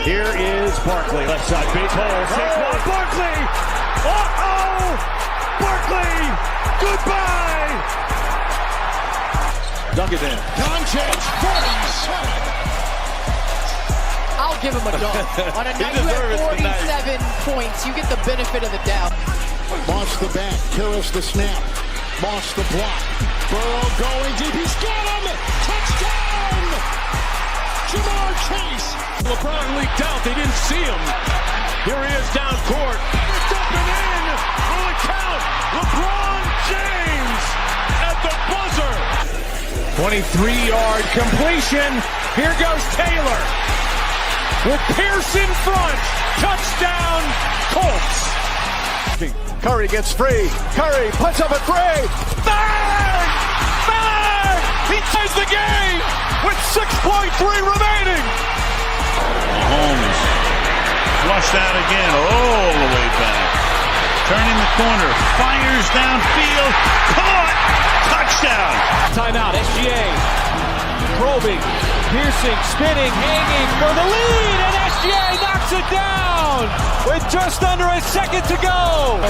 Here is Barkley, left side, big hole, 6-1, Barkley! Uh-oh! Barkley! Goodbye! Dunk it in. Doncic, 47! I'll give him a dunk. On a night you had 47 points, you get the benefit of the doubt. Moss the back, Karras the snap, Moss the block. Burrow going deep, he's got him! Touchdown! Ja'Marr Chase! LeBron leaked out, they didn't see him. Here he is down court. It's up and in! Will it count? LeBron James at the buzzer! 23-yard completion. Here goes Taylor. With Pierce in front. Touchdown, Colts. Curry gets free. Curry puts up a three. Bang! Bang! He ties the game with 6.3 remaining. Mahomes flushed out again all the way back. Turning the corner. Fires downfield. Caught. Touchdown. Timeout, SGA. Probing, piercing, spinning, hanging for the lead, and SGA knocks it down with just under a second to go.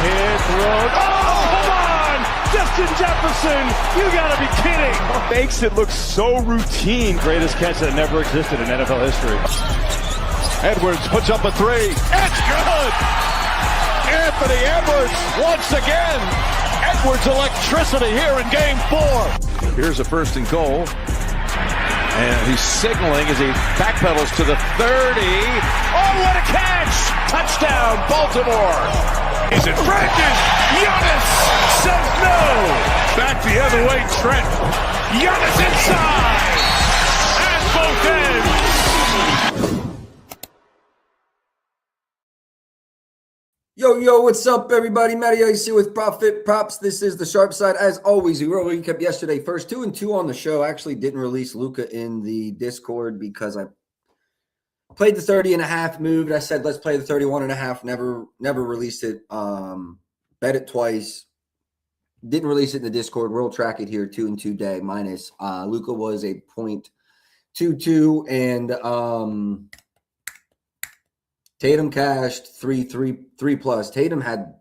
Hit, throw. Oh, come on! Justin Jefferson, you gotta be kidding. Makes it look so routine. Greatest catch that never existed in NFL history. Edwards puts up a three. It's good! Anthony Edwards once again. Edwards electricity here in game 4. Here's a first and goal. And he's signaling as he backpedals to the 30. Oh, what a catch! Touchdown, Baltimore! Is it Francis? Giannis says no! Back the other way, Trent. Giannis inside! At both ends! Yo, what's up, everybody? Matty Ice here with Profit Props. This is the Sharp Side. As always, we will recap yesterday. First 2 and 2 on the show. I actually didn't release Luka in the Discord because I played the 30.5, moved. I said, let's play the 31.5. Never released it. Bet it twice. Didn't release it in the Discord. We'll track it here. 2 and 2 day minus. Luka was a 0.22 and Tatum cashed 3 plus. Tatum had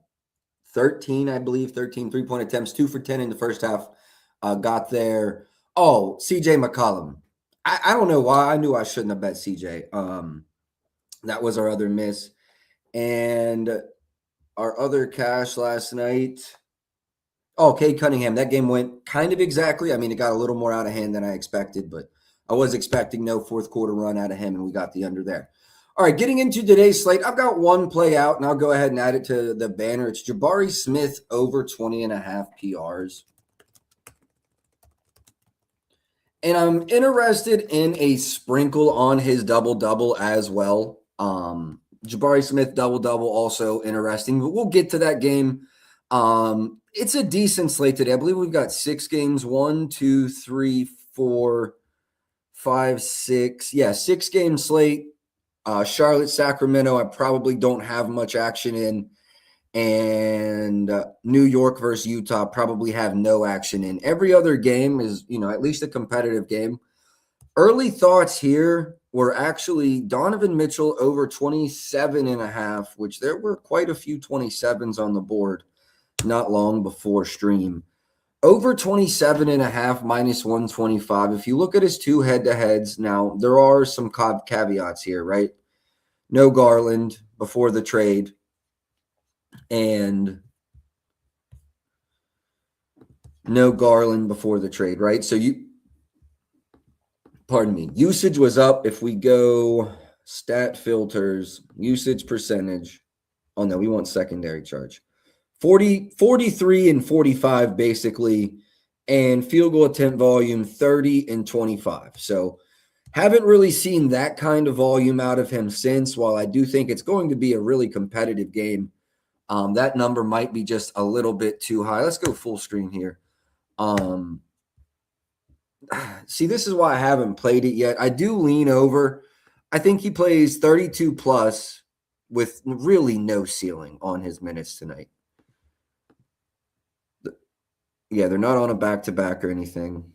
13, I believe, 13 3-point attempts, 2 for 10 in the first half. Got there. Oh, CJ McCollum. I don't know why. I knew I shouldn't have bet CJ. That was our other miss. And our other cash last night. Oh, Cade Cunningham. That game went kind of exactly. I mean, it got a little more out of hand than I expected, but I was expecting no fourth quarter run out of him, and we got the under there. All right, getting into today's slate, I've got one play out, and I'll go ahead and add it to the banner. It's Jabari Smith over 20.5 PRs. And I'm interested in a sprinkle on his double-double as well. Jabari Smith double-double also interesting, but we'll get to that game. It's a decent slate today. I believe we've got 6 games. 1, 2, 3, 4, 5, 6. Yeah, 6-game slate. Charlotte, Sacramento, I probably don't have much action in. And New York versus Utah probably have no action in. Every other game is, at least a competitive game. Early thoughts here were actually Donovan Mitchell over 27.5, which there were quite a few 27s on the board not long before stream. Over 27.5 minus 125. If you look at his 2 head-to-heads, now there are some caveats here, right? No Garland before the trade. And no Garland before the trade, right? So usage was up. If we go stat filters, usage percentage. Oh, no, we want secondary charge. 43 and 45 basically, and field goal attempt volume 30 and 25. So haven't really seen that kind of volume out of him since. While I do think it's going to be a really competitive game, that number might be just a little bit too high. Let's go full screen here. See, this is why I haven't played it yet. I do lean over. I think he plays 32 plus with really no ceiling on his minutes tonight. Yeah, they're not on a back-to-back or anything.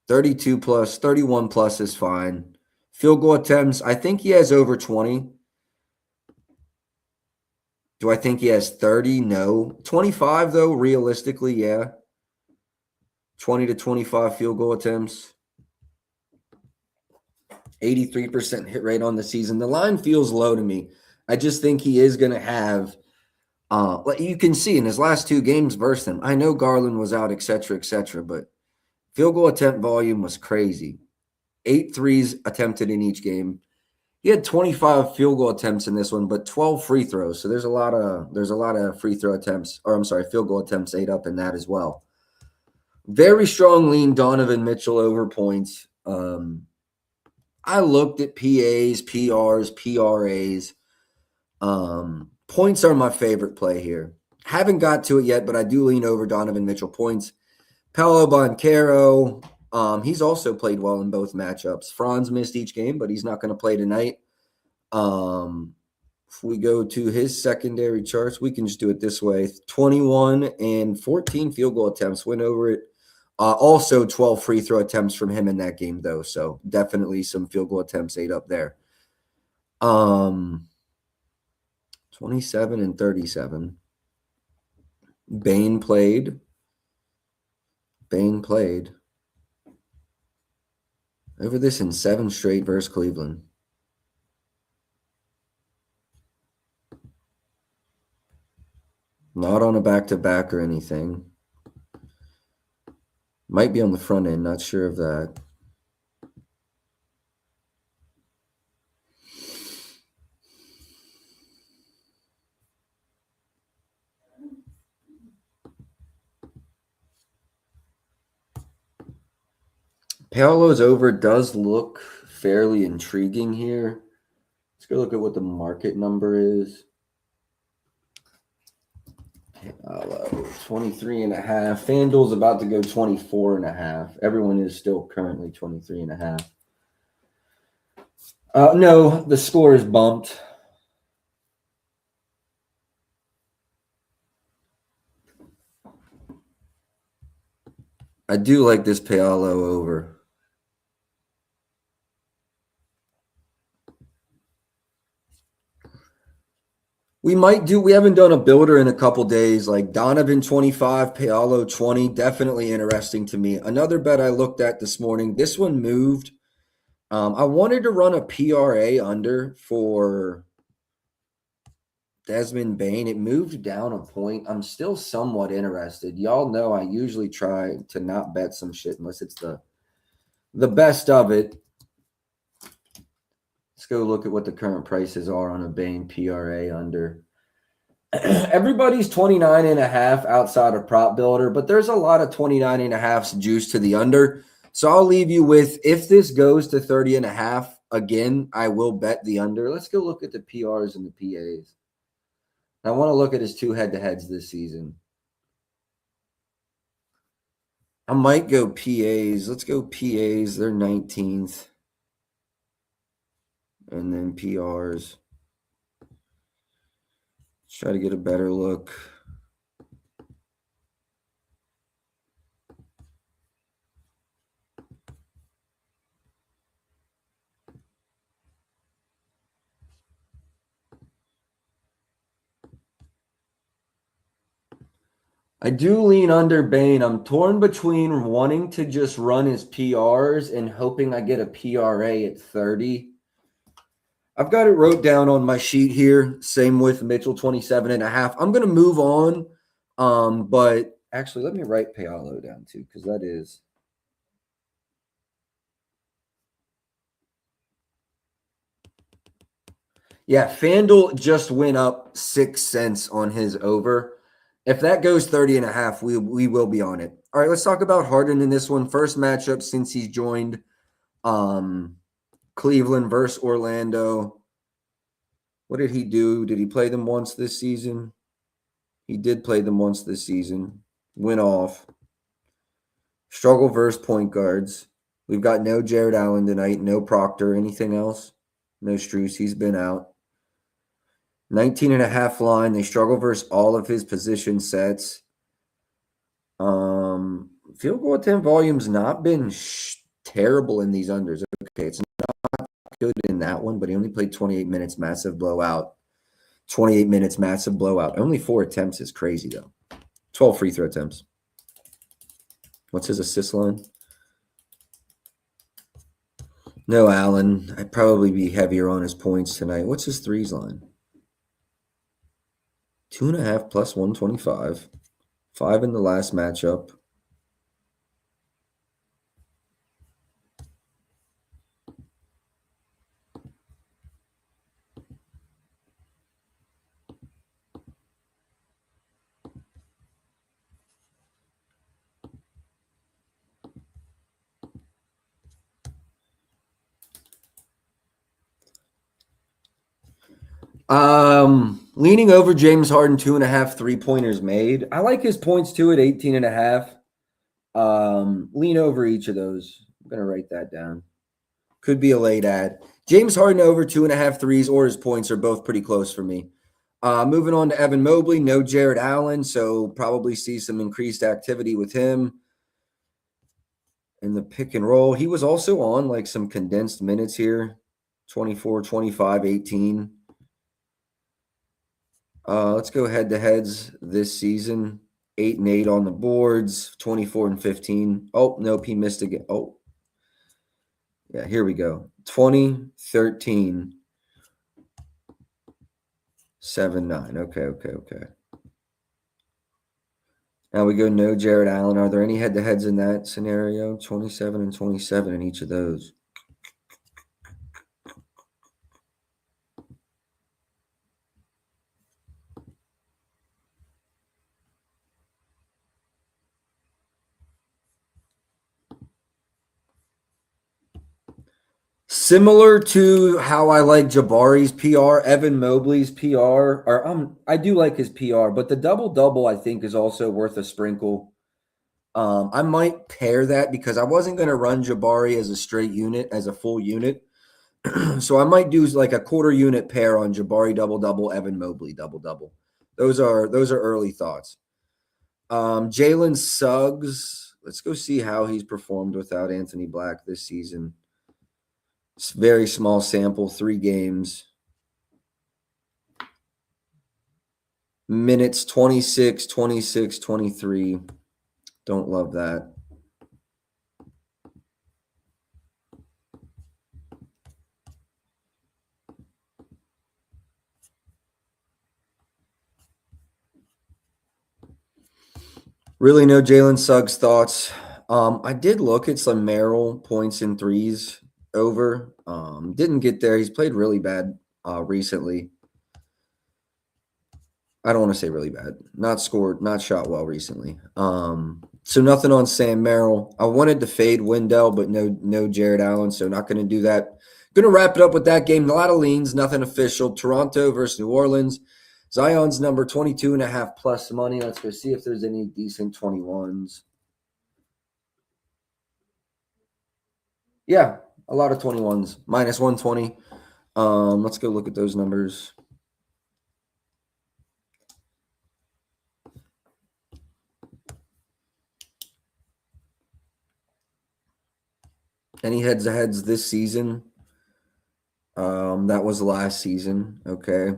32 plus, 31 plus is fine. Field goal attempts, I think he has over 20. Do I think he has 30? No. 25, though, realistically, yeah. 20 to 25 field goal attempts. 83% hit rate on the season. The line feels low to me. I just think he is going to have you can see in his last 2 games versus them. I know Garland was out, et cetera, but field goal attempt volume was crazy. 8 threes attempted in each game. He had 25 field goal attempts in this one, but 12 free throws. So there's a lot of free throw attempts, or I'm sorry, field goal attempts ate up in that as well. Very strong lean Donovan Mitchell over points. I looked at PAs, PRs, PRAs. Points are my favorite play here. Haven't got to it yet, but I do lean over Donovan Mitchell points. Paolo Banchero, he's also played well in both matchups. Franz missed each game, but he's not going to play tonight. If we go to his secondary charts, we can just do it this way. 21 and 14 field goal attempts, went over it. Also 12 free throw attempts from him in that game, though. So definitely some field goal attempts ate up there. 27 and 37. Bane played. Over this in 7 straight versus Cleveland. Not on a back-to-back or anything. Might be on the front end, not sure of that. Paolo's over does look fairly intriguing here. Let's go look at what the market number is. Paolo, 23.5. FanDuel's about to go 24.5. Everyone is still currently 23.5. No, the score is bumped. I do like this Paolo over. We haven't done a builder in a couple days, like Donovan 25, Paolo 20, definitely interesting to me. Another bet I looked at this morning, this one moved. I wanted to run a PRA under for Desmond Bane. It moved down a point. I'm still somewhat interested. Y'all know I usually try to not bet some shit unless it's the best of it. Let's go look at what the current prices are on a Bane PRA under. Everybody's 29.5 outside of Prop Builder, but there's a lot of 29.5s juice to the under. So I'll leave you with, if this goes to 30.5, again, I will bet the under. Let's go look at the PRs and the PAs. I want to look at his 2 head-to-heads this season. I might go PAs. Let's go PAs. They're 19th. And then PRs. Let's try to get a better look. I do lean under Bane. I'm torn between wanting to just run his PRs and hoping I get a PRA at 30. I've got it wrote down on my sheet here. Same with Mitchell, 27.5. I'm going to move on. But actually, let me write Paolo down too, because that is. Yeah, FanDuel just went up 6 cents on his over. If that goes 30.5, we will be on it. All right, let's talk about Harden in this one. First matchup since he's joined Cleveland versus Orlando. What did he do? Did he play them once this season? He did play them once this season. Went off. Struggle versus point guards. We've got no Jared Allen tonight, no Proctor. Anything else? No Strus. He's been out. 19.5 line. They struggle versus all of his position sets. Field goal attempt volume's not been terrible in these unders. Okay, it's not good in that one, but he only played 28 minutes, massive blowout. 28 minutes, massive blowout. Only 4 attempts is crazy, though. 12 free throw attempts. What's his assist line? No, Allen. I'd probably be heavier on his points tonight. What's his threes line? 2.5 plus 125. 5 in the last matchup. Leaning over James Harden, 2.5 3-pointers made. I like his points too at 18.5. Lean over each of those. I'm gonna write that down. Could be a late ad. James Harden over 2.5 threes or his points are both pretty close for me. Moving on to Evan Mobley, no Jared Allen, so probably see some increased activity with him in the pick and roll. He was also on like some condensed minutes here, 24, 25, 18. Let's go head-to-heads this season. 8 and 8 on the boards, 24 and 15. Oh, nope, he missed again. Oh, yeah, here we go. 20, 13, 7, 9. Okay. Now we go no Jared Allen. Are there any head-to-heads in that scenario? 27 and 27 in each of those. Similar to how I like Jabari's PR, Evan Mobley's PR, I do like his PR, but the double-double I think is also worth a sprinkle. I might pair that because I wasn't going to run Jabari as a straight unit, as a full unit. So I might do like a quarter unit pair on Jabari double-double, Evan Mobley double-double. Those are early thoughts. Jalen Suggs, let's go see how he's performed without Anthony Black this season. It's very small sample, 3 games. Minutes 26, 26, 23. Don't love that. Really no Jalen Suggs thoughts. I did look at some Merrill points and threes over. Didn't get there. He's played really bad recently. I don't want to say really bad. Not scored, not shot well recently. So nothing on Sam Merrill. I wanted to fade Wendell, but no Jared Allen, so not going to do that. Going to wrap it up with that game. A lot of leans, nothing official. Toronto versus New Orleans. Zion's number 22.5 plus money. Let's go see if there's any decent 21s. Yeah, a lot of 21s. Minus 120. Let's go look at those numbers. Any heads-to-heads this season? That was last season. Okay.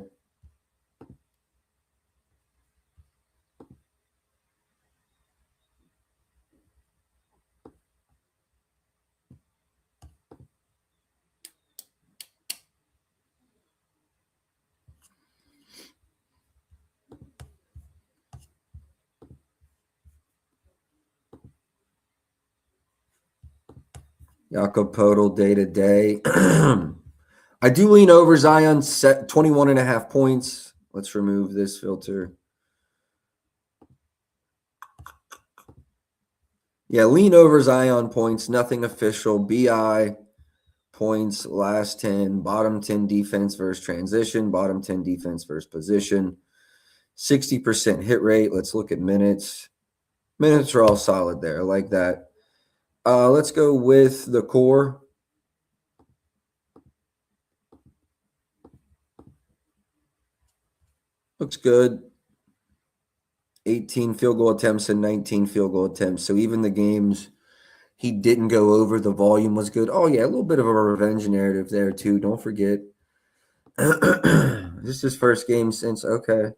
Jakob Poeltl day-to-day. I do lean over Zion, set 21.5 points. Let's remove this filter. Yeah, lean over Zion points, nothing official. BI points, last 10, bottom 10 defense versus transition, bottom 10 defense versus position. 60% hit rate. Let's look at minutes. Minutes are all solid there. I like that. Let's go with the core. Looks good. 18 field goal attempts and 19 field goal attempts. So even the games he didn't go over. The volume was good. Oh, yeah, a little bit of a revenge narrative there, too. Don't forget. This is his first game since, okay.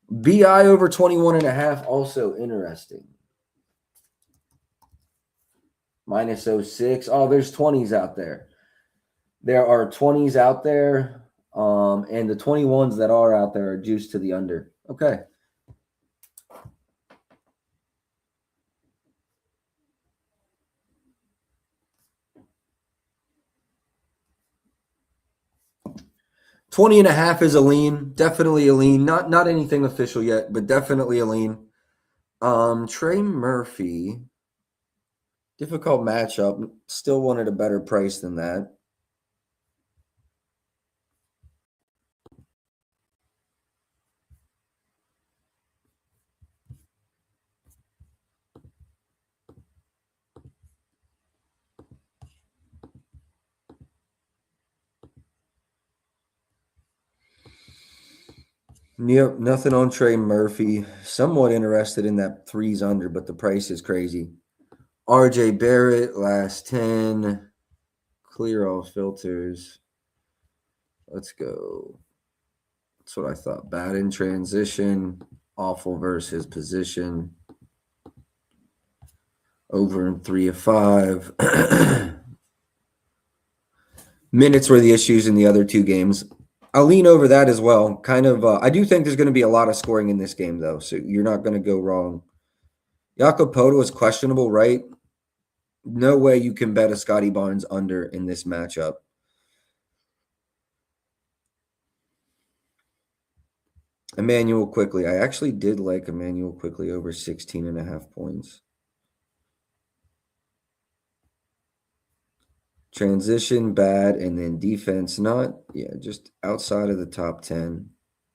BI over 21.5, also interesting. Minus 06. Oh, there's 20s out there. There are 20s out there, and the 21s that are out there are juiced to the under. Okay. $20.5 is a lean. Definitely a lean. Not anything official yet, but definitely a lean. Trey Murphy. Difficult matchup. Still wanted a better price than that. Yep, nothing on Trey Murphy. Somewhat interested in that 3s under, but the price is crazy. RJ Barrett, last 10. Clear all filters. Let's go. That's what I thought. Bad in transition. Awful versus position. Over in 3 of 5. Minutes were the issues in the other 2 games. I'll lean over that as well. Kind of, I do think there's going to be a lot of scoring in this game, though, so you're not going to go wrong. Jakob Poeltl is questionable, right? No way you can bet a Scotty Barnes under in this matchup. Emmanuel Quickley. I actually did like Emmanuel Quickley over 16.5 points. Transition, bad, and then defense, not, yeah, just outside of the top 10.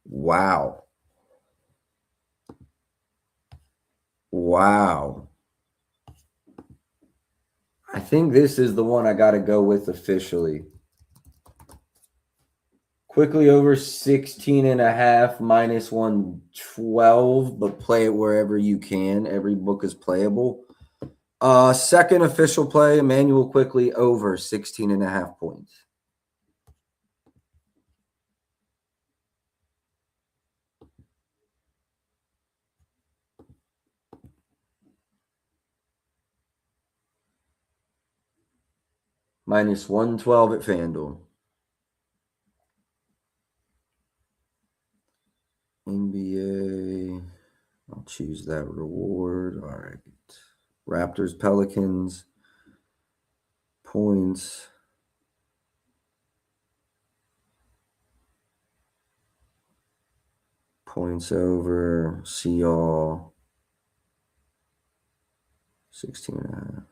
Wow. Wow. I think this is the one I got to go with officially. Quickly over 16.5, minus 112, but play it wherever you can. Every book is playable. Second official play, Emmanuel Quickley over 16.5 points. Minus 112 at FanDuel. NBA. I'll choose that reward. All right. Raptors, Pelicans. Points. Points over. See y'all. 16.5.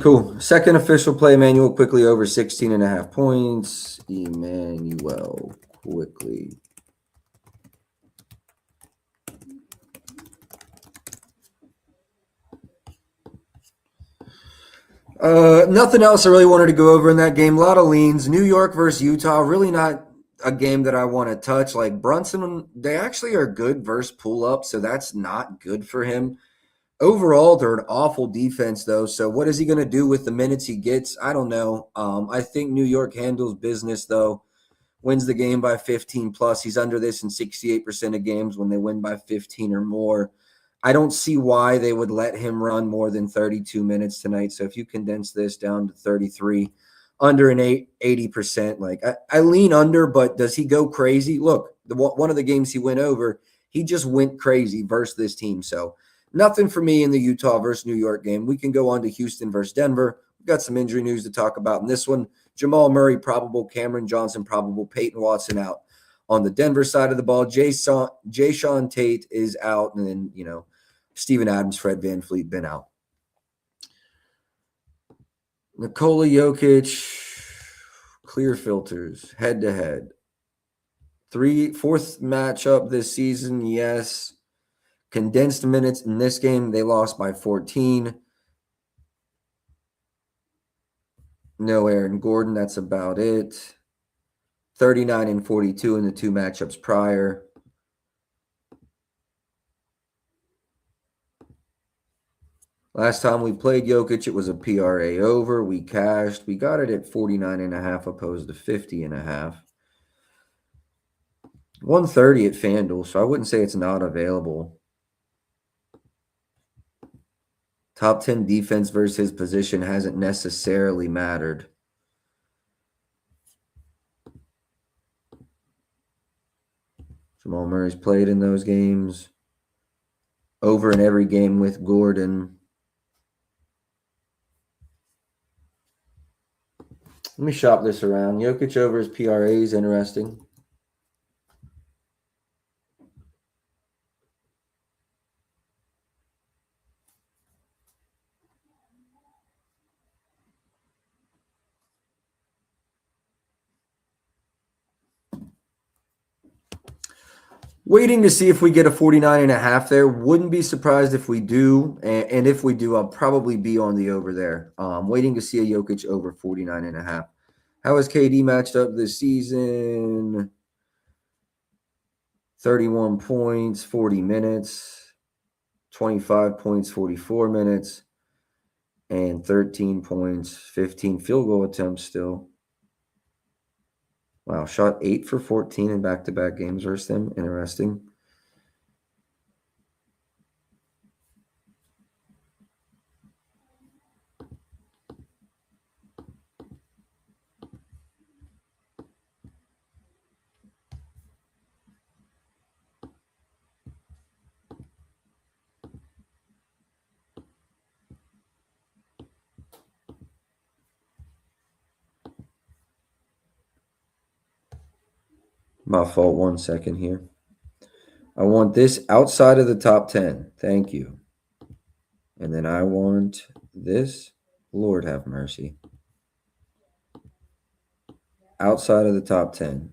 Cool. Second official play, Emmanuel Quickley over 16.5 points. Emmanuel Quickley. Nothing else I really wanted to go over in that game. A lot of leans. New York versus Utah. Really not a game that I want to touch. Like Brunson, they actually are good versus pull-up, so that's not good for him. Overall, they're an awful defense, though. So what is he going to do with the minutes he gets? I don't know. I think New York handles business, though. Wins the game by 15 plus. He's under this in 68% of games when they win by 15 or more. I don't see why they would let him run more than 32 minutes tonight. So if you condense this down to 33, under an 80%, like I lean under, but does he go crazy? Look, one of the games he went over, he just went crazy versus this team. So nothing for me in the Utah versus New York game. We can go on to Houston versus Denver. We've got some injury news to talk about in this one. Jamal Murray probable, Cameron Johnson probable, Peyton Watson out. On the Denver side of the ball, Jayshawn Tate is out, and then, Steven Adams, Fred VanVleet been out. Nikola Jokic, clear filters, head-to-head. Fourth matchup this season, yes. Condensed minutes in this game, they lost by 14. No Aaron Gordon, that's about it. 39 and 42 in the 2 matchups prior. Last time we played Jokic, it was a PRA over. We cashed. We got it at 49.5 opposed to 50.5. 130 at FanDuel, so I wouldn't say it's not available. Top 10 defense versus his position hasn't necessarily mattered. Jamal Murray's played in those games. Over in every game with Gordon. Let me shop this around. Jokic over his PRA is interesting. Waiting to see if we get a 49.5 there. Wouldn't be surprised if we do. And if we do, I'll probably be on the over there. Waiting to see a Jokic over 49.5. How is KD matched up this season? 31 points, 40 minutes. 25 points, 44 minutes. And 13 points, 15 field goal attempts still. Wow, shot 8 for 14 in back-to-back games versus them. Interesting. My fault, 1 second here. I want this outside of the top 10. Thank you. And then I want this. Lord have mercy. Outside of the top 10.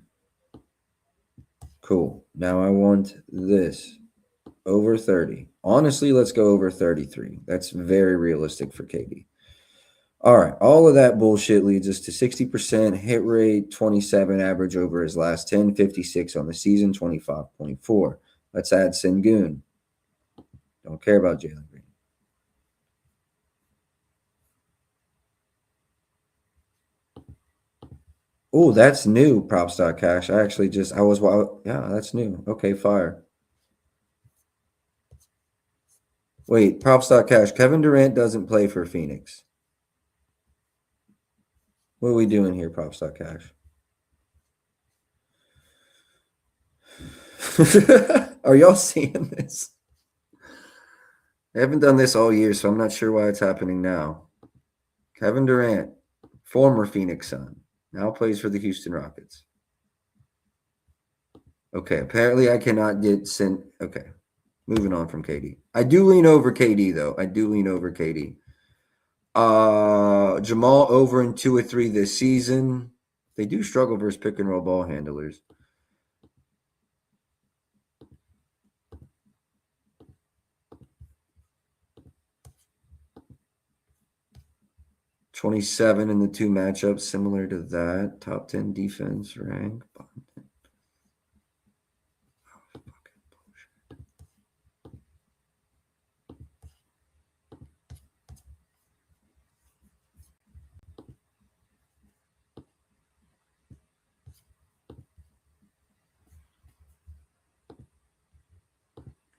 Cool. Now I want this. Over 30. Honestly, let's go over 33. That's very realistic for KD. All right, all of that bullshit leads us to 60% hit rate, 27 average over his last 10, 56 on the season, 25.4. Let's add Sengun. Don't care about Jalen Green. Oh, that's new, props.cash. Yeah, that's new. Okay, fire. Wait, props.cash. Kevin Durant doesn't play for Phoenix. What are we doing here, props.cash? Are y'all seeing this? I haven't done this all year, so I'm not sure why it's happening now. Kevin Durant, former Phoenix Sun, now plays for the Houston Rockets. Okay, apparently I cannot get sent. Okay, moving on from KD. I do lean over KD, though. Jamal over in 2 or 3 this season. They do struggle versus pick and roll ball handlers. $27 in the 2 matchups, similar to that. Top 10 defense rank.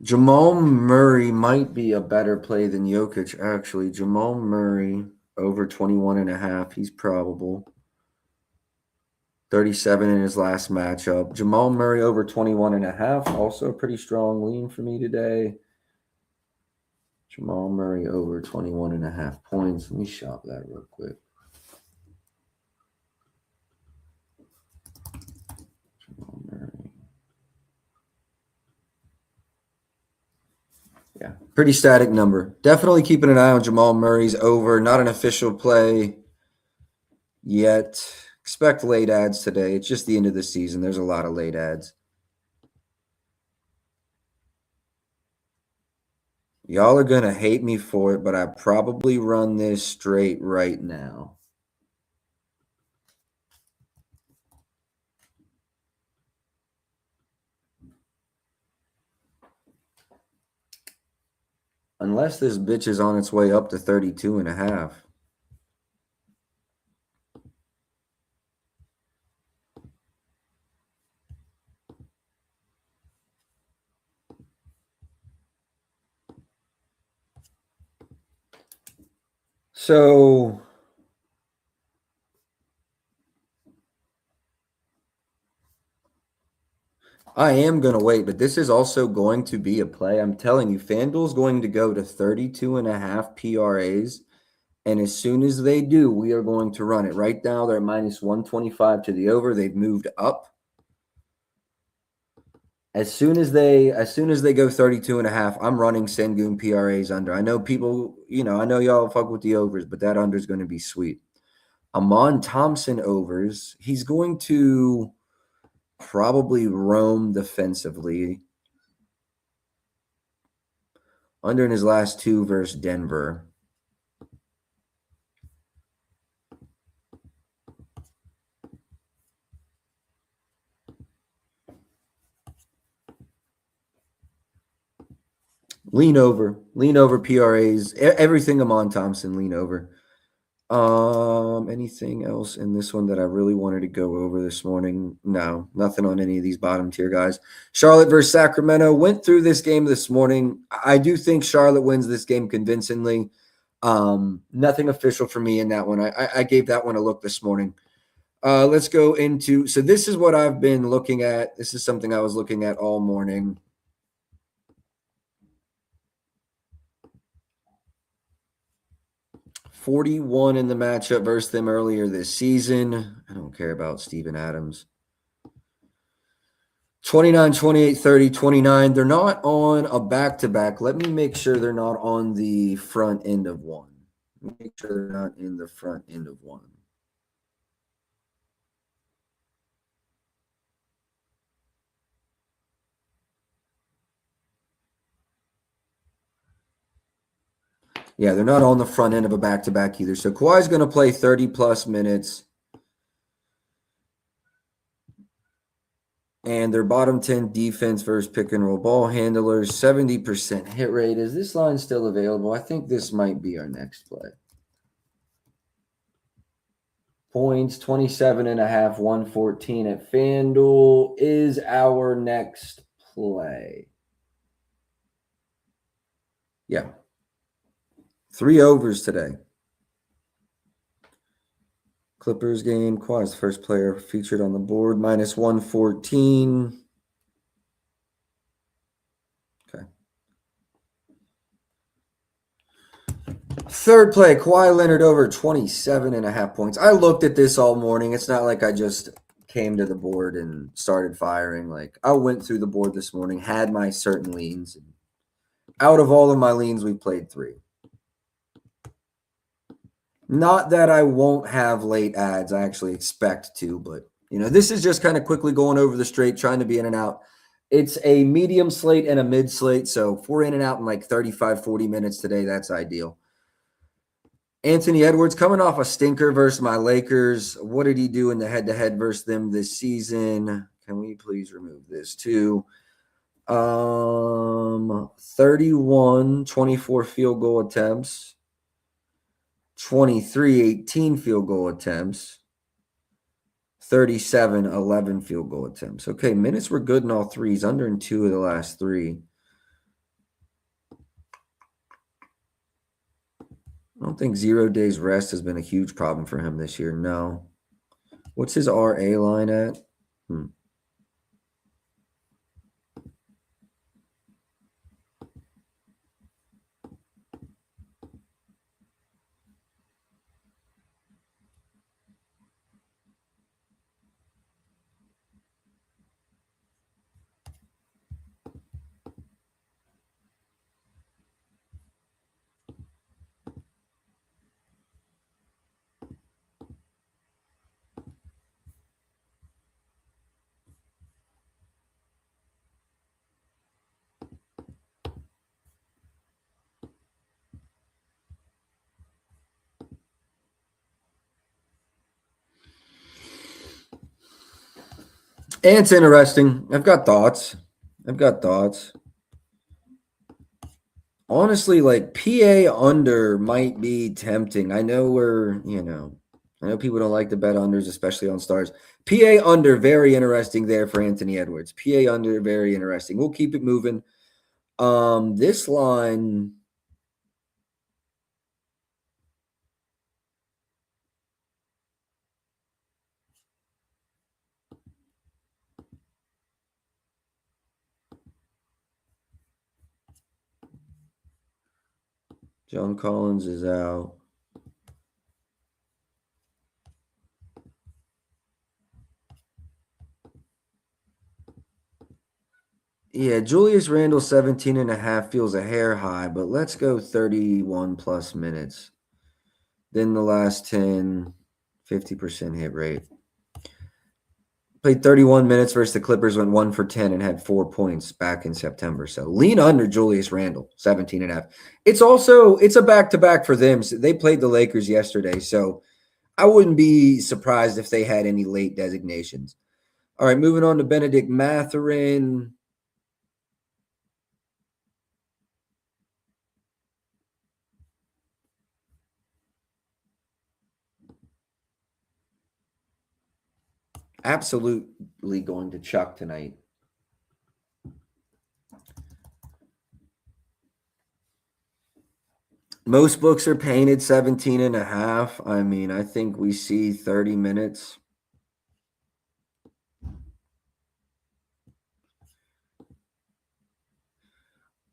Jamal Murray might be a better play than Jokic, actually. Jamal Murray over 21.5. He's probable. 37 in his last matchup. Jamal Murray over 21.5. Also a pretty strong lean for me today. Jamal Murray over 21.5 points. Let me shop that real quick. Jamal Murray. Yeah, pretty static number. Definitely keeping an eye on Jamal Murray's over. Not an official play yet. Expect late ads today. It's just the end of the season. There's a lot of late ads. Y'all are going to hate me for it, but I probably run this straight right now. Unless this bitch is on its way up to 32.5. So I am going to wait, but this is also going to be a play. I'm telling you, FanDuel's going to go to 32.5 PRAs. And as soon as they do, we are going to run it. Right now, they're at minus 125 to the over. They've moved up. As soon as they go 32.5, I'm running Sengun PRAs under. I know people, I know y'all fuck with the overs, but that under is going to be sweet. Amon Thompson overs. He's going to probably roam defensively. Under in his last 2 versus Denver. Lean over PRAs. Everything Amon Thompson, lean over. Anything else in this one that I really wanted to go over this morning? No, nothing on any of these bottom tier guys. Charlotte versus Sacramento. Went through this game this morning. I do think Charlotte wins this game convincingly. Nothing official for me in that one. I gave that one a look this morning. Let's go into, so this is what I've been looking at. This is something I was looking at all morning. .41 in the matchup versus them earlier this season. I don't care about Steven Adams. 29, 28, 30, 29. They're not on a back-to-back. Let me make sure they're not on the front end of one. Make sure they're not in the front end of one. Yeah, they're not on the front end of a back-to-back either. So Kawhi's going to play 30-plus minutes. And their bottom 10 defense versus pick-and-roll ball handlers, 70% hit rate. Is this line still available? I think this might be our next play. Points, 27.5, 114 at FanDuel is our next play. Yeah. 3 overs today. Clippers game. Kawhi's the first player featured on the board. Minus 114. Okay. Third play. Kawhi Leonard over 27.5 points. I looked at this all morning. It's not like I just came to the board and started firing. Like, I went through the board this morning, had my certain leans. Out of all of my leans, we played 3. Not that I won't have late ads. I actually expect to, but, this is just kind of quickly going over the straight, trying to be in and out. It's a medium slate and a mid slate, so if we're in and out in like 35, 40 minutes today, that's ideal. Anthony Edwards coming off a stinker versus my Lakers. What did he do in the head-to-head versus them this season? Can we please remove this too? 31, 24 field goal attempts. 23, 18 field goal attempts. 37, 11 field goal attempts. Okay, minutes were good in all 3. He's under in 2 of the last 3. I don't think 0 days rest has been a huge problem for him this year. No. What's his RA line at? And it's interesting. I've got thoughts. Honestly, like PA under might be tempting. I know I know people don't like to bet unders, especially on stars. PA under, very interesting there for Anthony Edwards. PA under, very interesting. We'll keep it moving. This line, John Collins is out. Yeah, Julius Randle 17.5 feels a hair high, but let's go 31 plus minutes. Then the last 10, 50% hit rate. Played 31 minutes versus the Clippers, went 1 for 10 and had 4 points back in September. So lean under Julius Randle, 17.5. It's a back-to-back for them. So they played the Lakers yesterday, so I wouldn't be surprised if they had any late designations. All right, moving on to Benedict Mathurin. Absolutely going to chuck tonight. Most books are painted 17.5. I mean, I think we see 30 minutes.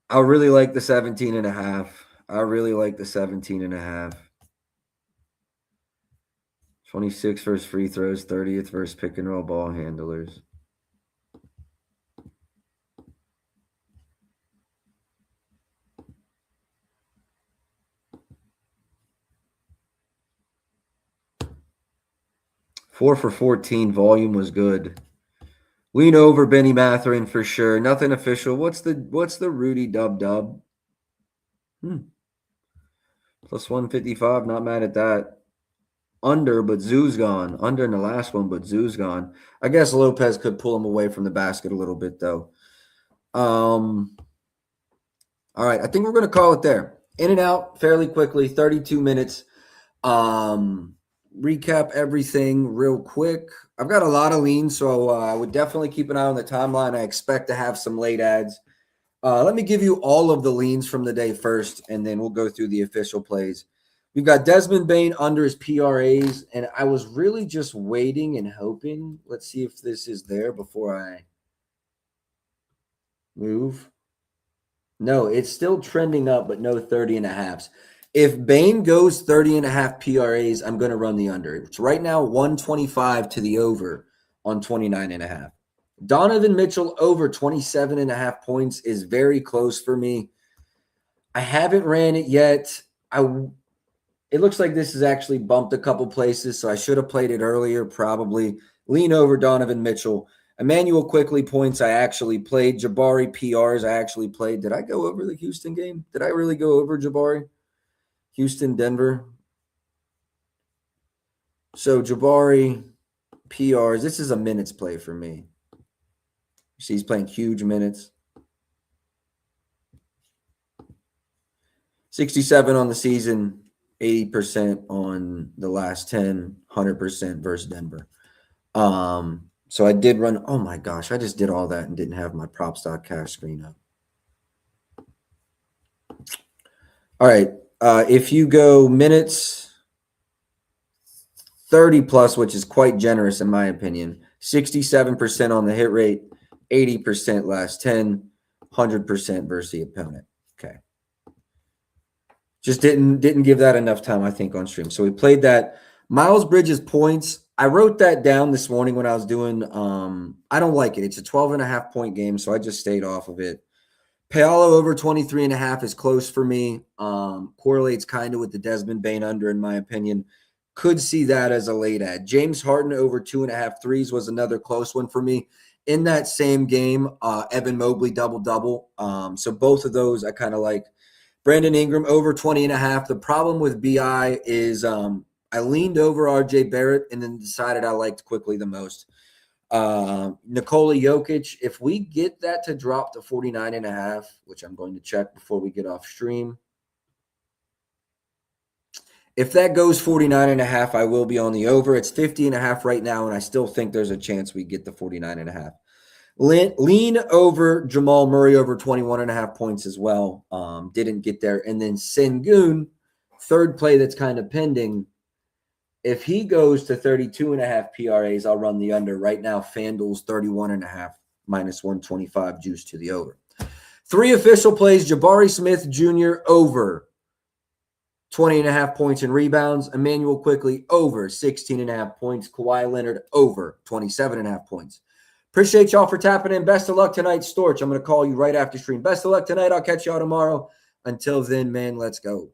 I really like the 17.5. I really like the 17.5. 26 versus free throws, 30th versus pick and roll ball handlers. Four for 14. Volume was good. Lean over Benny Mathurin for sure. Nothing official. What's the Rudy dub? Plus 155. Not mad at that. Under, but Zoo's gone. Under in the last one, but Zoo's gone. I guess Lopez could pull him away from the basket a little bit, though. All right, I think we're going to call it there. In and out fairly quickly, 32 minutes. Recap everything real quick. I've got a lot of leans, so I would definitely keep an eye on the timeline. I expect to have some late ads. Let me give you all of the leans from the day first, and then we'll go through the official plays. We've got Desmond Bane under his PRAs, and I was really just waiting and hoping. Let's see if this is there before I move. No, it's still trending up, but no 30.5s. If Bane goes 30.5 PRAs, I'm going to run the under. It's right now 125 to the over on 29.5. Donovan Mitchell over 27.5 points is very close for me. I haven't ran it yet. It looks like this is actually bumped a couple places, so I should have played it earlier, probably. Lean over Donovan Mitchell. Emmanuel Quickley points I actually played. Jabari PRs I actually played. Did I go over the Houston game? Did I really go over Jabari? Houston, Denver. So Jabari PRs. This is a minutes play for me. You see he's playing huge minutes. 67 on the season. 80% on the last 10, 100% versus Denver. So I did run. Oh my gosh, I just did all that and didn't have my prop.cash screen up. All right. If you go minutes 30 plus, which is quite generous in my opinion, 67% on the hit rate, 80% last 10, 100% versus the opponent. Okay. Just didn't give that enough time, I think, on stream. So we played that. Miles Bridges points. I wrote that down this morning when I was doing I don't like it. It's a 12.5 point game, so I just stayed off of it. Paolo over 23.5 is close for me. Correlates kind of with the Desmond Bane under, in my opinion. Could see that as a late ad. James Harden over 2.5 threes was another close one for me. In that same game, Evan Mobley double-double. So both of those I kind of like. Brandon Ingram over 20.5. The problem with BI is I leaned over RJ Barrett and then decided I liked Quickley the most. Nikola Jokic, if we get that to drop to 49.5, which I'm going to check before we get off stream. If that goes 49.5, I will be on the over. It's 50.5 right now, and I still think there's a chance we get the 49.5. Lean over Jamal Murray over 21.5 points as well. Didn't get there. And then Sengun, third play that's kind of pending. If he goes to 32.5 PRAs, I'll run the under. Right now, FanDuel's 31.5 minus 125 juice to the over. 3 official plays, Jabari Smith Jr. over 20.5 points and rebounds. Emmanuel Quickley over 16.5 points. Kawhi Leonard over 27.5 points. Appreciate y'all for tapping in. Best of luck tonight, Storch. I'm going to call you right after stream. Best of luck tonight. I'll catch y'all tomorrow. Until then, man, let's go.